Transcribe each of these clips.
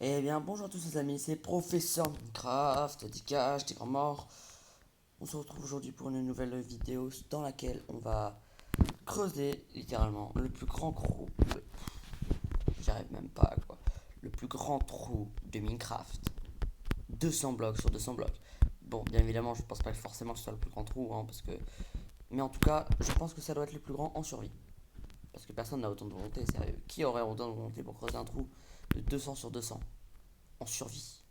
Eh bien, bonjour à tous les amis, c'est Professeur Minecraft, Dikash, des grands morts. On se retrouve aujourd'hui pour une nouvelle vidéo dans laquelle on va creuser littéralement le plus grand trou, j'y arrive même pas quoi, le plus grand trou de Minecraft. 200 blocs sur 200 blocs. Bon, bien évidemment, je pense pas que forcément que ce soit le plus grand trou, hein, parce que... Mais en tout cas, je pense que ça doit être le plus grand en survie. Parce que personne n'a autant de volonté, sérieux. Qui aurait autant de volonté pour creuser un trou de 200 sur 200 en survie?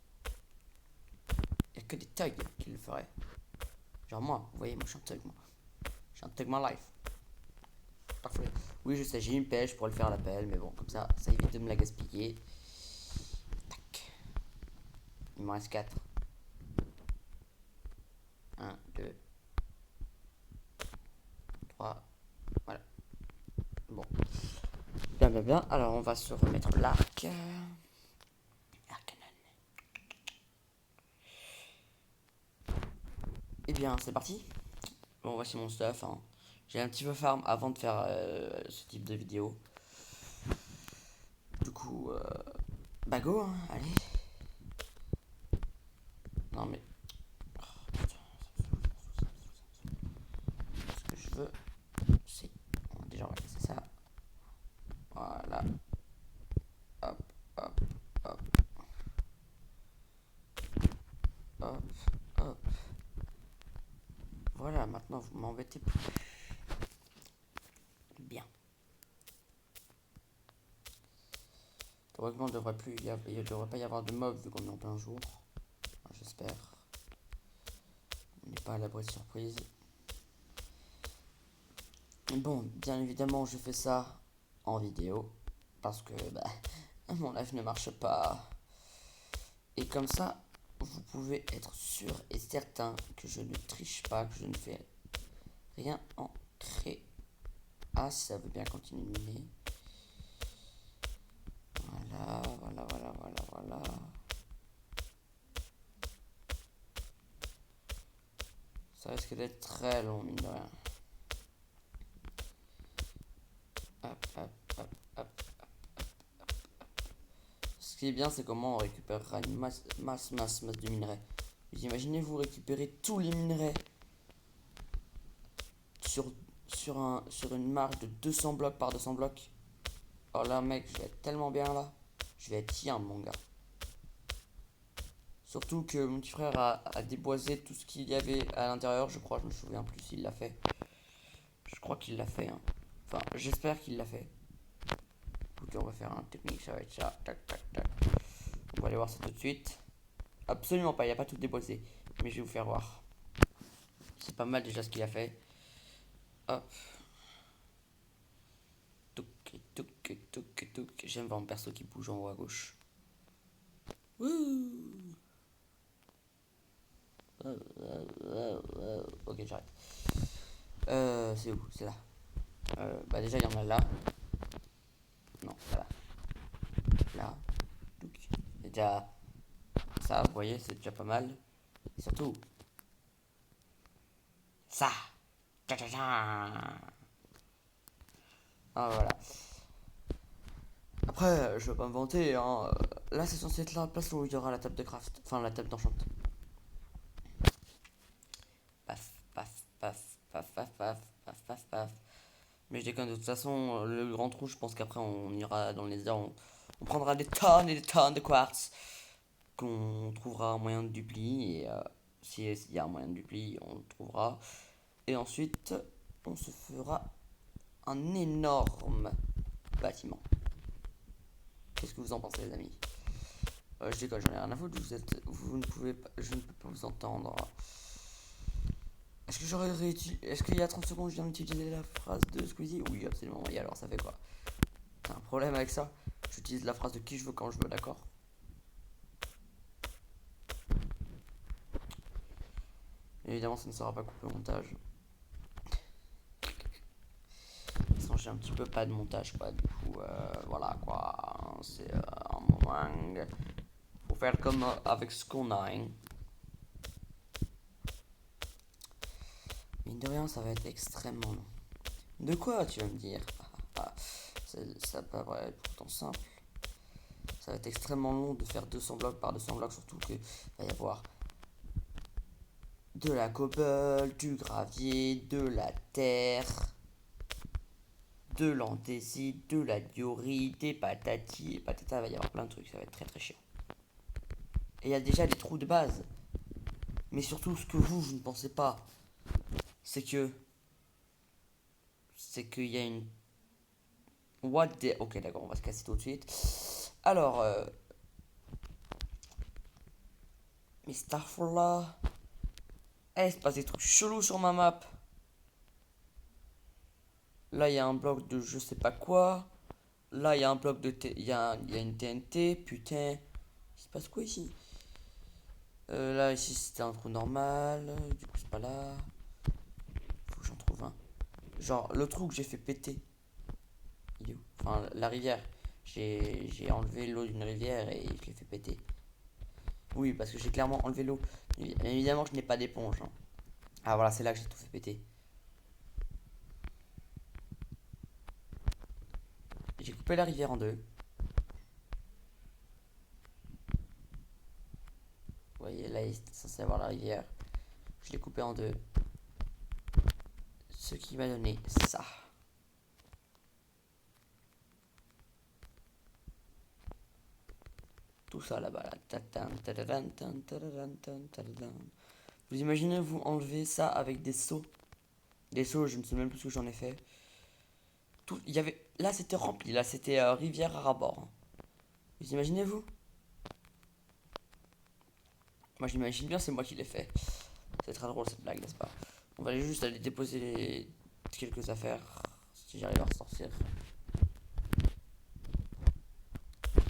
Il n'y a que des thugs qui le feraient. Genre moi, vous voyez, moi je suis un thug, moi. Je suis un thug my life. Parfait. Oui, je sais, j'ai une pêche pour le faire à la pelle, mais bon, comme ça évite de me la gaspiller. Tac. Il m'en reste 4. 1, 2, 3. Voilà. Bon. Bien, bien, bien. Alors, on va se remettre l'arc. Eh bien, c'est parti. Bon, voici mon stuff, hein. J'ai un petit peu farm avant de faire ce type de vidéo. Du coup, bah go, hein, allez. Non mais, putain, ce que je veux, c'est... Déjà, on va casser ça. Voilà. Hop, hop, hop. Hop, hop. Voilà, maintenant vous m'embêtez plus. Bien. Théoriquement, il ne devrait pas y avoir de mobs vu qu'on est en plein jour. Enfin, j'espère. On n'est pas à l'abri de surprise. Bon, bien évidemment, je fais ça en vidéo. Parce que bah, mon live ne marche pas. Et comme ça, vous pouvez être sûr et certain que je ne triche pas, que je ne fais rien en cré. Ah, si ça veut bien continuer. Voilà, voilà, voilà, voilà, voilà. Ça risque d'être très long, mine de rien. Hop, hop, hop, hop. Ce qui est bien, c'est comment on récupérera une masse de minerais. Vous imaginez, vous récupérez tous les minerais sur, sur une marge de 200 blocs par 200 blocs. Oh là, mec, je vais être tellement bien là. Je vais être bien, mon gars. Surtout que mon petit frère a déboisé tout ce qu'il y avait à l'intérieur, je crois, je me souviens plus s'il l'a fait. Je crois qu'il l'a fait, hein. Enfin, j'espère qu'il l'a fait. Ok, on va faire un technique, ça va être ça. Tac, tac, tac. On va aller voir ça tout de suite. Absolument pas, il n'y a pas tout déboisé. Mais je vais vous faire voir. C'est pas mal déjà ce qu'il a fait. Hop. Touc, touc, touc, touc. J'aime voir mon perso qui bouge en haut à gauche. Wouh. Ok, j'arrête. C'est où? C'est là. Bah déjà, il y en a là. Non, là. Là. C'est déjà ça, vous voyez, c'est déjà pas mal. Et surtout, ça. Tcha, tcha, tcha. Ah, voilà. Après, je veux pas me vanter, hein. Là, c'est censé être la place où il y aura la table de craft. Enfin, la table d'enchant. Paf, paf, paf, paf, paf, paf, paf, paf, paf. Mais je déconne, de toute façon, le grand trou, je pense qu'après, on ira dans les airs. On prendra des tonnes et des tonnes de quartz. Qu'on trouvera un moyen de dupli. Et s'il y a un moyen de dupli, on le trouvera. Et ensuite, on se fera un énorme bâtiment. Qu'est-ce que vous en pensez, les amis? Je déconne, j'en ai rien à foutre. Vous ne pouvez pas, je ne peux pas vous entendre. Est-ce qu'il y a 30 secondes, je viens d'utiliser la phrase de Squeezie? Oui, absolument. Et alors, ça fait quoi? T'as un problème avec ça? J'utilise la phrase de qui je veux quand je veux, d'accord? Évidemment, ça ne sera pas coupé au montage. Sinon, j'ai un petit peu pas de montage, quoi. Du coup, voilà, quoi. C'est un moment. Faut faire comme avec ce qu'on a, hein. Mine de rien, ça va être extrêmement long. De quoi, tu vas me dire? Ça paraît pourtant simple. Ça va être extrêmement long de faire 200 blocs par 200 blocs, surtout que va y avoir de la cobble, du gravier, de la terre, de l'andésite, de la diorite, des patatis et patata. Il va y avoir plein de trucs, ça va être très très chiant. Et il y a déjà des trous de base. Mais surtout, ce que vous ne pensez pas, c'est que. C'est qu'il y a une. What the. Ok, d'accord, on va se casser tout de suite. Alors. Mais Starfall là. Eh, il se passe des trucs chelous sur ma map. Là, il y a un bloc de je sais pas quoi. Là, il y a un bloc de. Il y a une TNT. Putain. Il se passe quoi ici? Là, ici, c'était un trou normal. Du coup, c'est pas là. Faut que j'en trouve un. Genre, le trou que j'ai fait péter. Il est où? Enfin, la rivière. J'ai enlevé l'eau d'une rivière et je l'ai fait péter. Oui, parce que j'ai clairement enlevé l'eau. Évidemment, je n'ai pas d'éponge, hein. Ah, voilà, c'est là que j'ai tout fait péter. J'ai coupé la rivière en deux. Vous voyez, là, il est censé avoir la rivière. Je l'ai coupé en deux. Ce qui m'a donné ça. Tout ça là-bas. Vous imaginez vous enlever ça avec des seaux? Des seaux, je ne sais même plus ce que j'en ai fait. Tout, il y avait, là c'était rempli, là c'était rivière à rabord. Vous imaginez vous? Moi j'imagine bien, c'est moi qui l'ai fait. C'est très drôle cette blague, n'est-ce pas? On va aller juste aller déposer quelques affaires, si j'arrive à ressortir.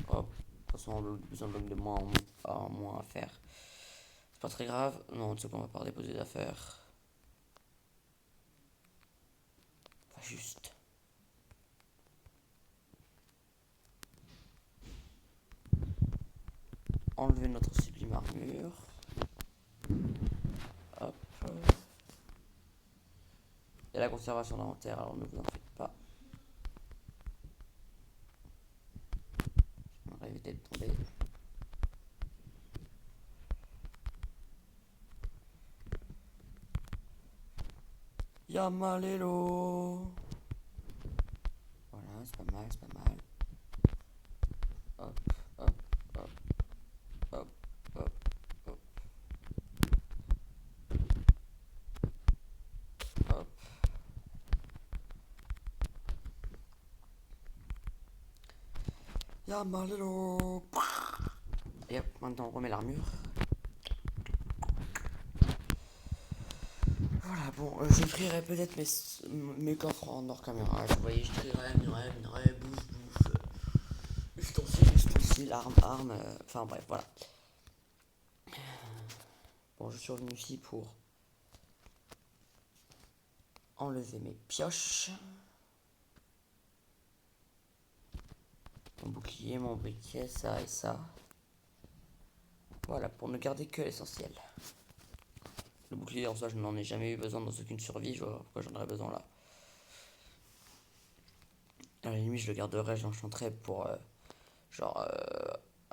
Hop, de toute façon un bloc de moins en moins à faire. C'est pas très grave. Non, tu sais qu'on va pas déposer d'affaires. Enfin, juste. Enlever notre sublime armure. Hop. Et la conservation d'inventaire, alors ne vous en faites pas. On va éviter de tomber. Yamalelo. Voilà, c'est pas mal, c'est pas mal. Hop, hop, hop, hop, hop, hop. Hop. Yamalelo. Et hop, maintenant on remet l'armure. Voilà, bon, je trierai peut-être mes coffres en hors caméra. Vous voyez, je trierai, minerai, bouffe. Ustensiles, armes, enfin bref, voilà. Bon, je suis revenu ici pour enlever mes pioches. Mon bouclier, mon briquet, ça et ça. Voilà, pour ne garder que l'essentiel. Le bouclier, en soi, je n'en ai jamais eu besoin dans aucune survie. Je vois pourquoi j'en aurais besoin là. À la limite, je le garderai, je l'enchanterai pour genre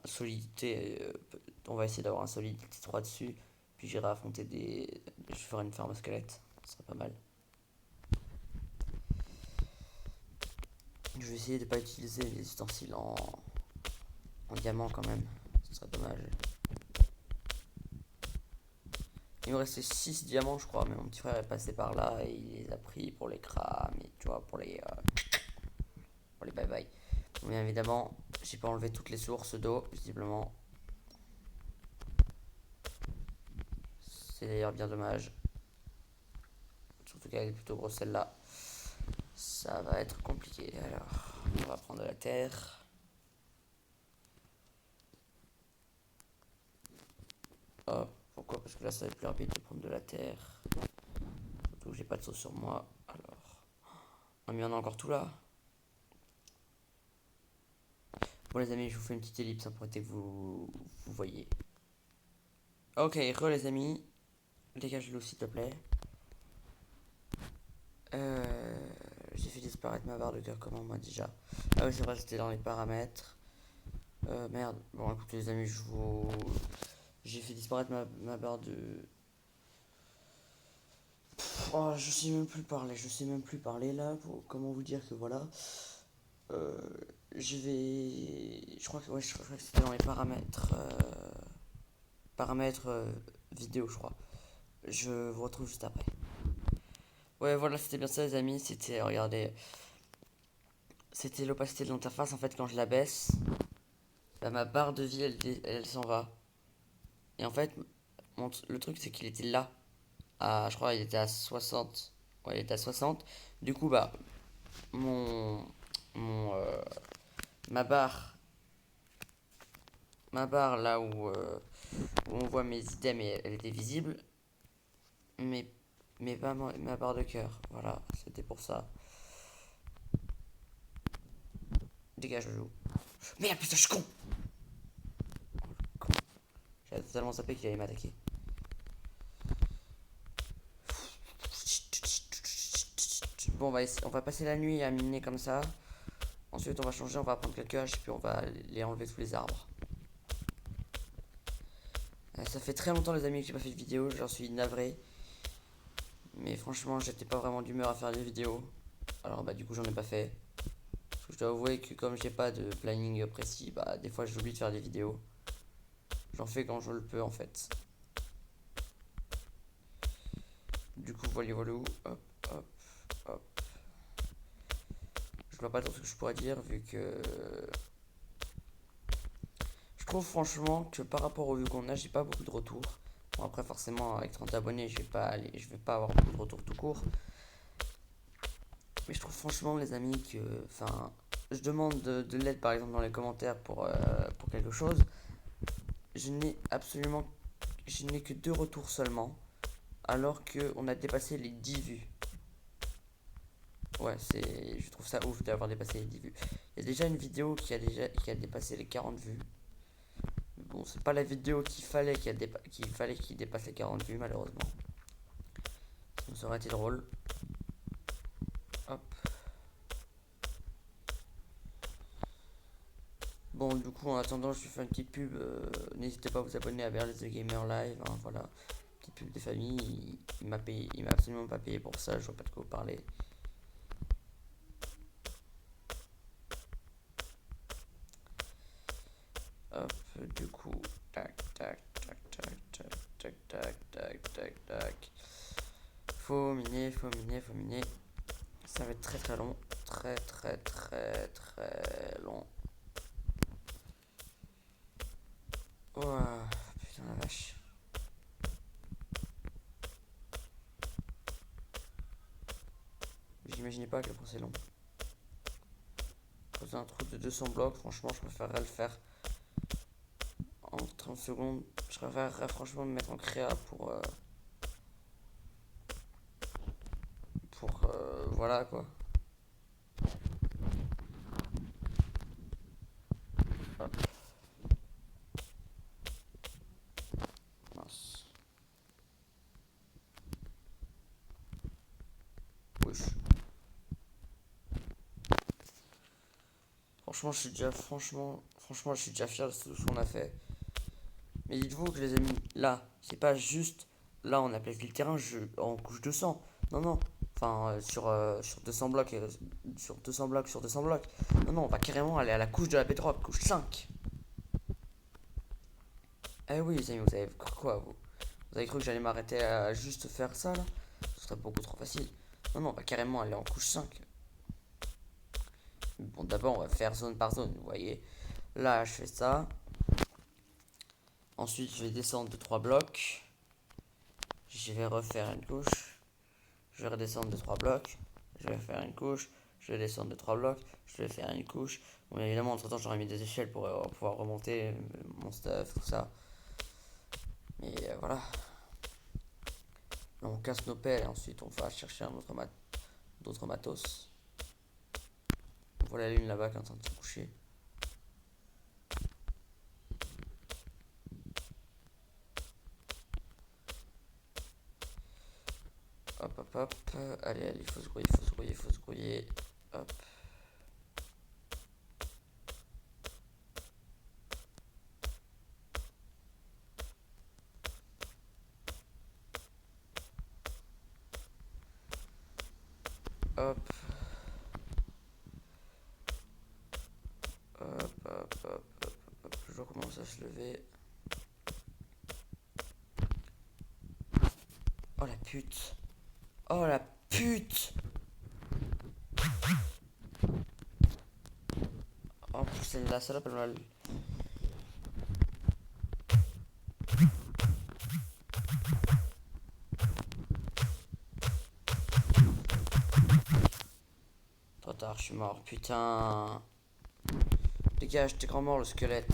solidité. On va essayer d'avoir un solidité 3 dessus. Puis j'irai affronter des. Je ferai une ferme squelette. Ce serait pas mal. Je vais essayer de pas utiliser les ustensiles en diamant quand même. Ce serait dommage. Il me restait 6 diamants, je crois, mais mon petit frère est passé par là et il les a pris pour les cramer, tu vois, pour les bye bye. Bien évidemment, j'ai pas enlevé toutes les sources d'eau, visiblement. C'est d'ailleurs bien dommage. Surtout qu'elle est plutôt grosse celle-là. Ça va être compliqué. Alors, on va prendre de la terre. Oh, pourquoi? Parce que là, ça va être plus rapide de prendre de la terre. Surtout que j'ai pas de sauce sur moi. Alors, on y en a encore tout là. Bon les amis, je vous fais une petite ellipse hein, pour que vous voyez. Ok, les amis. Dégage l'eau s'il te plaît. J'ai fait disparaître ma barre de cœur comment moi déjà. Ah oui c'est vrai c'était dans les paramètres. Merde. Bon, écoutez, les amis, j'ai fait disparaître ma barre de. Oh, je sais même plus parler là. Comment vous dire que voilà. Euh, je crois que, ouais, je crois que c'était dans les paramètres. Paramètres vidéo, je crois. Je vous retrouve juste après. Ouais, voilà, c'était bien ça, les amis. C'était, regardez, c'était l'opacité de l'interface. En fait, quand je la baisse, bah, ma barre de vie, elle s'en va. Et en fait, le truc, c'est qu'il était là. Je crois qu'il était à 60. Ouais, il était à 60. Du coup, bah, mon, mon, ma barre, là où on voit mes items, elle était visible. Mais, mais pas ma barre de cœur. Voilà, c'était pour ça. Dégage, je joue. Merde, putain, je suis con! Con. J'avais totalement zappé qu'il allait m'attaquer. Bon, on va passer la nuit à miner comme ça. Ensuite, on va changer, on va prendre quelques haches, puis on va les enlever tous les arbres. Ça fait très longtemps, les amis, que j'ai pas fait de vidéo, j'en suis navré. Mais franchement, j'étais pas vraiment d'humeur à faire des vidéos. Alors, bah, du coup, j'en ai pas fait. Parce que je dois avouer que, comme j'ai pas de planning précis, bah, des fois, j'oublie de faire des vidéos. J'en fais quand je le peux, en fait. Du coup, voilà, voilà. Hop, hop, hop. Je vois pas trop ce que je pourrais dire, vu que. Je trouve franchement que par rapport aux vues qu'on a, j'ai pas beaucoup de retours. Bon, après, forcément, avec 30 abonnés, je vais pas avoir beaucoup de retours tout court. Mais je trouve franchement, les amis, que. Enfin, je demande de l'aide par exemple dans les commentaires pour quelque chose. Je n'ai absolument. Je n'ai que 2 retours seulement. Alors qu'on a dépassé les 10 vues. Ouais, je trouve ça ouf d'avoir dépassé les 10 vues. Il y a déjà une vidéo qui a dépassé les 40 vues. Bon, c'est pas la vidéo qu'il fallait qu'il dépasse les 40 vues, malheureusement. Ça aurait été drôle. Hop. Bon, du coup, en attendant, je vais faire une petite pub. N'hésitez pas à vous abonner à Berles The Gamer Live. Hein, voilà. Petite pub des familles. Il m'a absolument pas payé pour ça. Je vois pas de quoi vous parler. Hop, du coup. Tac, tac, tac, tac, tac, tac, tac, tac, tac, tac. Faut miner, faut miner, faut miner. Ça va être très très long. Très très très très long. Ouah, putain la vache. J'imaginais pas à quel point c'est long. Poser un trou de 200 blocs, franchement, je préférerais le faire en 30 secondes. Je préférerais franchement me mettre en créa voilà quoi. Hop. Mince. Wesh. Franchement, je suis déjà fier de tout ce qu'on a fait. Mais dites-vous que les amis, là, c'est pas juste. Là, on a plaqué le terrain en couche 200. Non, non. Enfin, sur 200 blocs, sur 200 blocs, sur 200 blocs. Non, non, on va carrément aller à la couche de la pétrole, couche 5. Eh oui, les amis, vous avez cru quoi, vous? Vous avez cru que j'allais m'arrêter à juste faire ça, là? Ce serait beaucoup trop facile. Non, non, on va carrément aller en couche 5. Bon, d'abord, on va faire zone par zone, vous voyez. Là, je fais ça. Ensuite, je vais descendre de 3 blocs. Je vais refaire une couche. Je vais redescendre de 3 blocs. Je vais faire une couche. Je vais descendre de 3 blocs. Je vais faire une couche. Bon, évidemment, entre temps, j'aurais mis des échelles pour pouvoir remonter mon stuff, tout ça. Mais voilà. Là, on casse nos pelles et ensuite, on va chercher d'autres matos. On voit la lune là-bas qui est en train de se coucher. Hop, hop, hop. Allez, allez, il faut se grouiller, il faut se grouiller, il faut se grouiller. Hop. Hop. Hop, hop, hop, hop, hop. Je recommence à se lever. Oh la pute. Oh la pute. En plus, c'est la salope, elle m'a... Trop tard, je suis mort. Putain. Dégage, t'es grand mort, le squelette.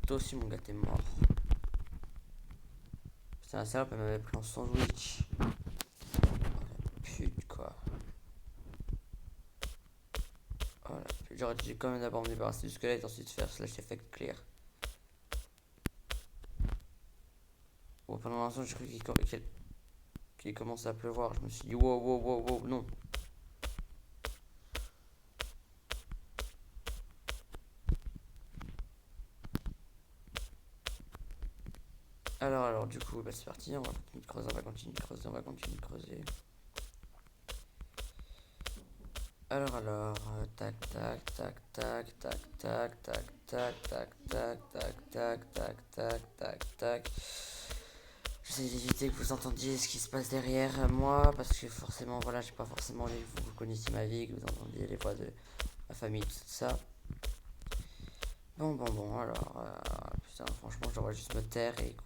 Toi aussi, mon gars, t'es mort. Putain, la salope, elle m'avait pris en sandwich. Oh la pute, quoi. Oh la pute. J'aurais dû quand même d'abord me débarrasser du squelette, ensuite faire slash effect clear. Bon, pendant l'instant, j'ai cru qu'il commençait à pleuvoir. Je me suis dit, wow, wow, wow, wow, non. Alors, du coup, bah, c'est parti. On va continuer de creuser, on va continuer de creuser, on va continuer de creuser. Alors, tac, tac, tac, tac, tac, tac, tac, tac, tac, tac, tac, tac, tac, tac, tac, tac. J'essaie d'éviter que vous entendiez ce qui se passe derrière moi, parce que forcément, voilà, j'ai pas forcément envie que vous connaissiez ma vie, que vous entendiez les voix de ma famille, tout ça. Bon, alors, putain, franchement, je devrais juste me taire et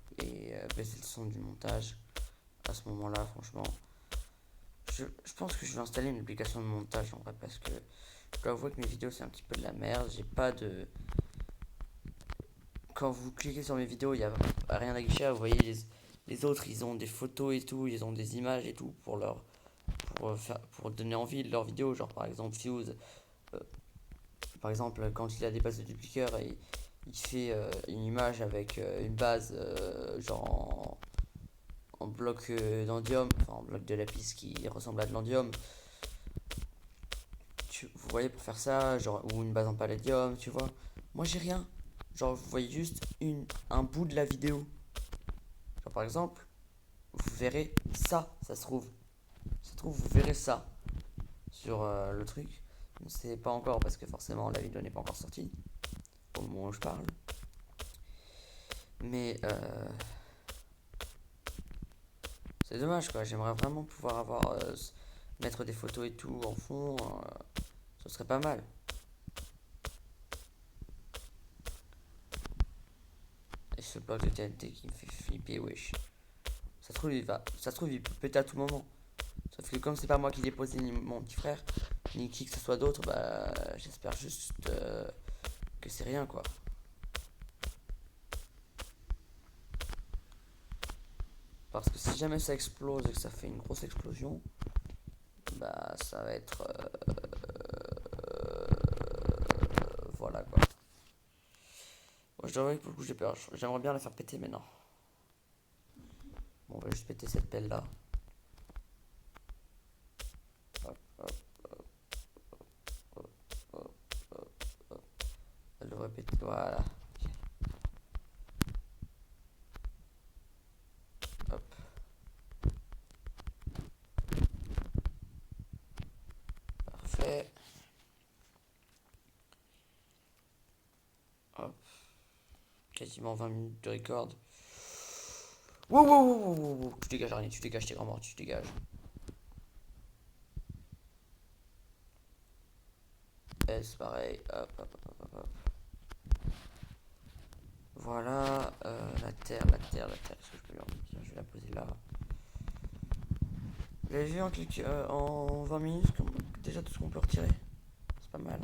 baisser le son du montage. À ce moment-là, franchement, je pense que je vais installer une application de montage en vrai, parce que je dois avouer que mes vidéos c'est un petit peu de la merde. J'ai pas de. Quand vous cliquez sur mes vidéos, il n'y a rien à guichet. Vous voyez, les autres, ils ont des photos et tout, ils ont des images et tout pour donner envie de leurs vidéos. Genre par exemple, Fuse, par exemple, quand il a des bases de dupliqueurs, il fait une image avec une base genre en bloc d'endium, enfin en bloc de lapis qui ressemble à de l'endium. Vous voyez, pour faire ça, genre, ou une base en palladium, tu vois. Moi j'ai rien. Genre, vous voyez juste un bout de la vidéo. Genre, par exemple, vous verrez ça, ça se trouve. Ça se trouve, vous verrez ça sur le truc. Je ne sais pas encore parce que forcément la vidéo n'est pas encore sortie au moment où je parle. Mais c'est dommage quoi. J'aimerais vraiment pouvoir mettre des photos et tout en fond. Ce serait pas mal. Et ce bloc de TNT qui me fait flipper, wesh. Ça se trouve, il peut péter à tout moment. Sauf que comme c'est pas moi qui l'ai posé, ni mon petit frère, ni qui que ce soit d'autre, bah j'espère juste que c'est rien quoi. Parce que si jamais ça explose et que ça fait une grosse explosion, bah ça va être voilà quoi. Moi je dois que pour le coup j'ai peur. J'aimerais bien la faire péter mais non. Bon, on va juste péter cette pelle là. Hop, hop, hop, hop, hop, hop, hop. Elle devrait péter. Voilà. Hop. Parfait. Hop. Quasiment 20 minutes de record. Wow, wow, wow, wow, wow, wow. Tu dégages, Arnie, tu dégages, t'es grand mort, tu dégages. S, pareil, hop, hop, hop, hop, hop. Voilà, la terre, est-ce que je peux tiens, je vais la poser là. Vous avez vu en 20 minutes, déjà tout ce qu'on peut retirer. C'est pas mal.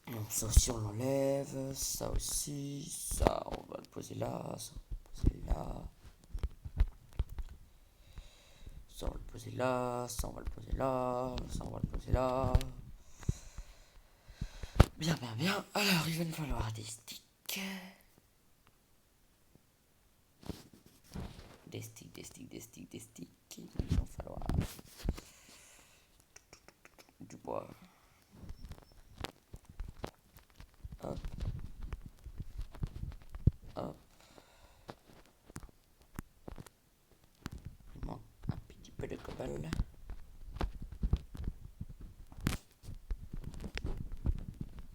Donc ça aussi on l'enlève, ça aussi, ça on va le poser là, ça on va le poser là. Ça on va le poser là, ça on va le poser là, ça on va le poser là. Bien, bien, bien. Alors il va nous falloir des sticks. Des sticks. Il va nous en falloir. du bois. Hop. Hop. Il manque un petit peu de cobble.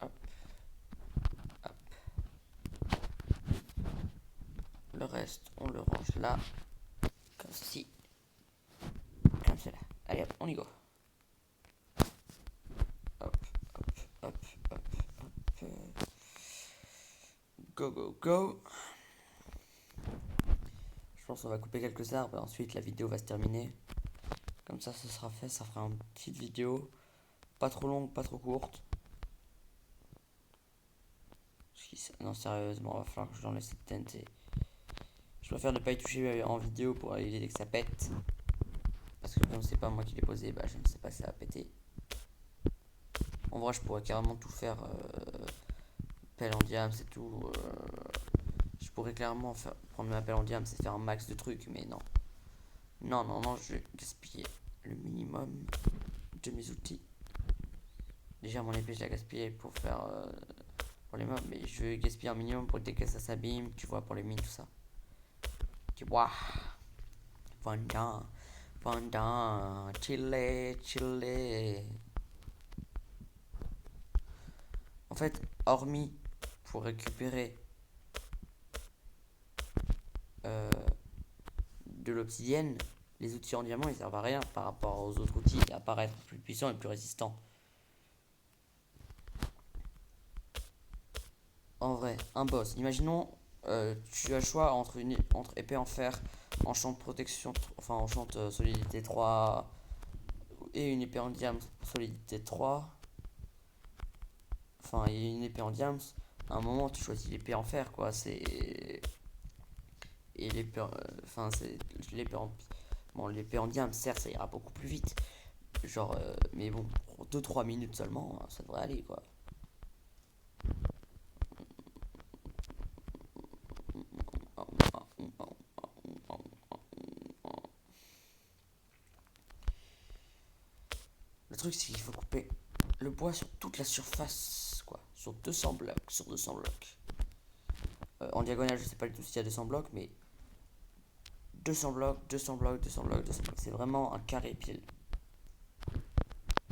Hop. Hop. Le reste, on le range là. Comme ceci. Comme cela. Allez hop, on y go. Hop, hop, hop, hop, hop. Go, go, go. Je pense qu'on va couper quelques arbres et ensuite la vidéo va se terminer. Comme ça, ce sera fait. Ça fera une petite vidéo. Pas trop longue, pas trop courte. Non, sérieusement, il va falloir que je l'enlève cette TNT. Je préfère ne pas y toucher en vidéo pour éviter que ça pète. Parce que comme c'est pas moi qui l'ai posé, bah je ne sais pas si ça va péter. En vrai, je pourrais carrément tout faire. Pelle en diamant, c'est tout. Je pourrais clairement prendre ma pelle en diamant et faire un max de trucs, mais non. Non, non, non, je vais gaspiller le minimum de mes outils. Déjà, mon épée, je l'ai gaspillé pour faire. Pour les mobs, mais je vais gaspiller un minimum pour dès que ça s'abîme, tu vois, pour les mines, tout ça. Tu vois. Pendant, chiller, chiller. En fait, hormis pour récupérer de l'obsidienne, les outils en diamant ils servent à rien par rapport aux autres outils, à part être plus puissants et plus résistants. En vrai, un boss. Imaginons, tu as le choix entre épée en fer, enchant protection, enfin enchant solidité 3 et une épée en diamant solidité 3. Enfin, et une épée en diamant. À un moment, tu choisis l'épée en fer, quoi. C'est. Et l'épée. Enfin, c'est. L'épée en. Bon, l'épée en diamant, certes, ça ira beaucoup plus vite. Genre, mais bon, pour 2-3 minutes seulement, ça devrait aller, quoi. Le truc, c'est qu'il faut couper le bois sur toute la surface, quoi. Sur 200 blocs, sur 200 blocs. En diagonale, je sais pas du tout s'il y a 200 blocs, mais 200 blocs, 200 blocs, 200 blocs, 200 blocs. C'est vraiment un carré pile.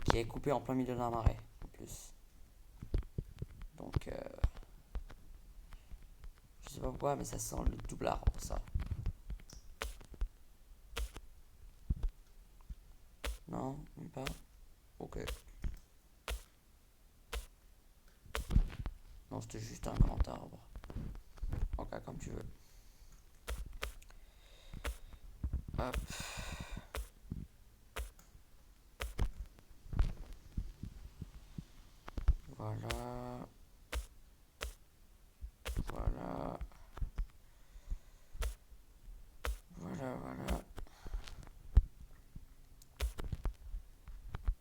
Qui est coupé en plein milieu d'un marais, en plus. Donc, je sais pas pourquoi, mais ça sent le double arbre, ça. Non, même pas. Ok. Non, c'était juste un grand arbre. Ok, comme tu veux. Hop. Voilà. Voilà. Voilà, voilà.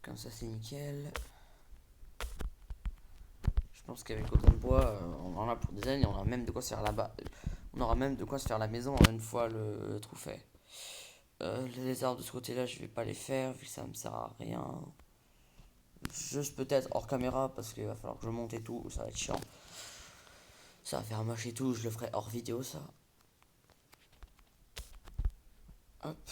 Comme ça, c'est nickel. Je pense qu'avec autant de bois, on en a pour des années. On aura même de quoi se faire là-bas. On aura même de quoi se faire la maison une fois le trou fait. Les arbres de ce côté-là, je vais pas les faire vu que ça me sert à rien. Juste peut-être hors caméra parce qu'il va falloir que je monte et tout. Ça va être chiant. Ça va faire moche et tout. Je le ferai hors vidéo, ça. Hop.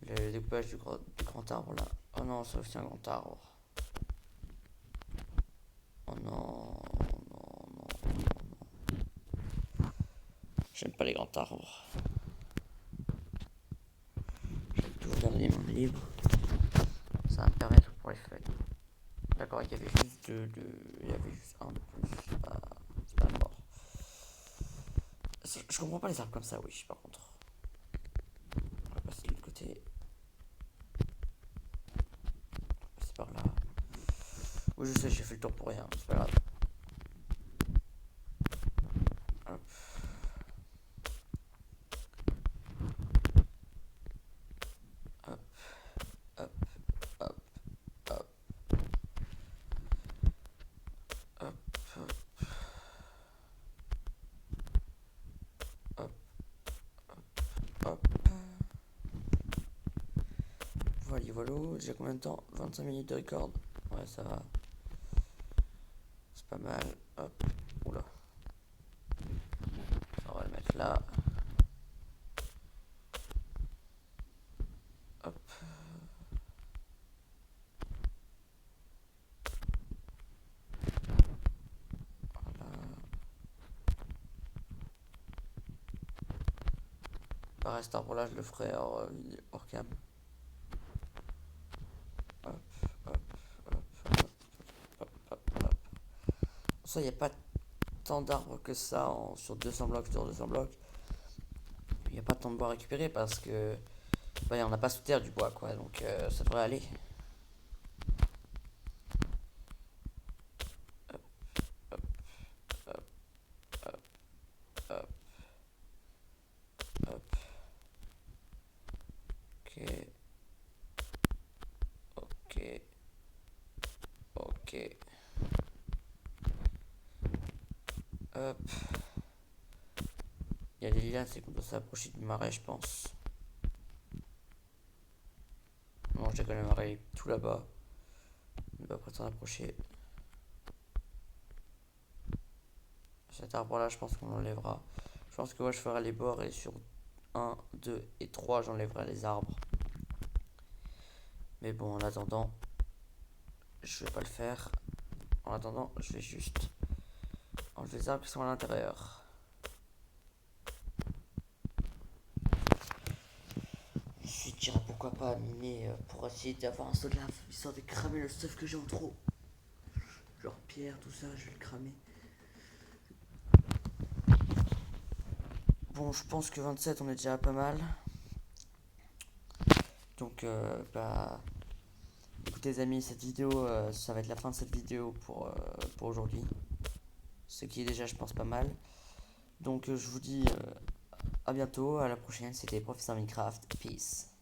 Le découpage du grand arbre là. Oh non, c'est aussi un grand arbre. Oh non, non, non, non, non. J'aime pas les grands arbres. J'aime toujours garder les mains libres. Ça va me permettre pour les feuilles. D'accord, il y avait juste il y avait juste un de plus. C'est pas mort. Je comprends pas les arbres comme ça, oui, par contre. On va passer de l'autre côté. C'est par là. Oui, je sais, j'ai fait le tour pour rien, c'est pas grave. Hop. Hop. Hop. Hop. Hop. Hop. Hop. Hop. Hop. voilà, déjà combien de temps? 25 minutes de record. Ouais, ça va. C'est pas mal. Hop, oula. On va le mettre là. Hop. Voilà. Pareil, cet arbre-là, je le ferai hors cam. Hop, hop, hop, hop, hop, hop, hop. Ça, il n'y a pas tant d'arbres que ça sur 200 blocs, sur 200 blocs. Il n'y a pas tant de bois à récupérer parce que bah, on n'a pas sous terre du bois, quoi. Donc ça devrait aller. Hop, hop, hop, hop, hop, hop. Ok. Ok. Ok. Hop. Il y a des liens, c'est qu'on doit s'approcher du marais, je pense. Non, je déconne, le marais est tout là-bas. On ne va pas s'en approcher. Cet arbre-là, je pense qu'on l'enlèvera. Je pense que moi, je ferai les bords et sur 1, 2 et 3, j'enlèverai les arbres. Mais bon, en attendant, je vais pas le faire. En attendant, je vais juste enlever les arbres qui sont à l'intérieur. Ensuite, j'irai pourquoi pas miner pour essayer d'avoir un saut de lave, histoire de cramer le stuff que j'ai en trop. Genre pierre, tout ça, je vais le cramer. Bon, je pense que 27, on est déjà pas mal. Donc, bah, écoutez les amis, cette vidéo, ça va être la fin de cette vidéo pour aujourd'hui. Ce qui est déjà, je pense, pas mal. Donc, je vous dis à bientôt, à la prochaine. C'était Professeur Minecraft. Peace.